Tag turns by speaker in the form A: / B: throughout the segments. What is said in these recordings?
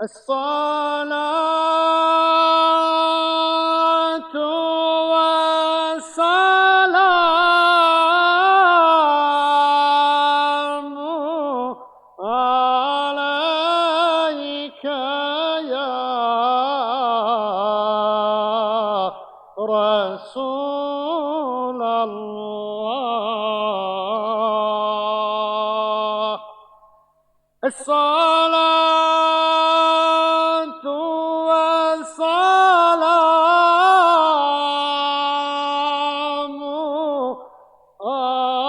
A: الصلاة والسلام عليك يا رسول الله. الصلاة والسلام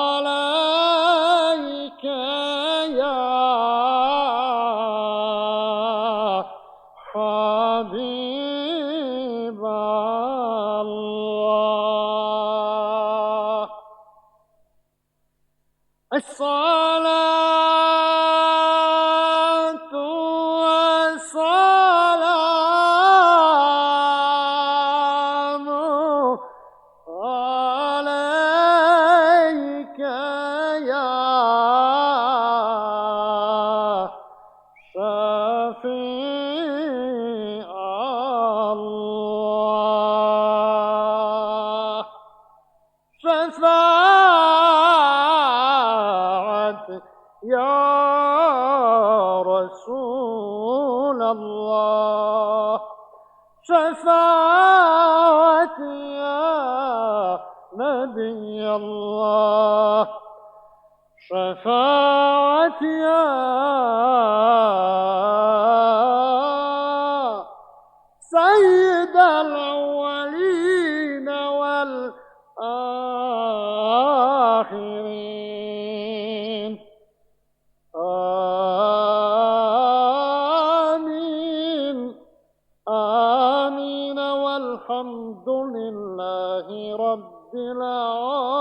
A: عليك يا حبيب الله. الصلاة والسلام عليك يا شفيع الله. شفاعتي يا رسول الله، شفاعتي يا نبي الله، شفاعتي يا سيد الأولين والآخرين. آمين آمين والحمد لله رب العالمين.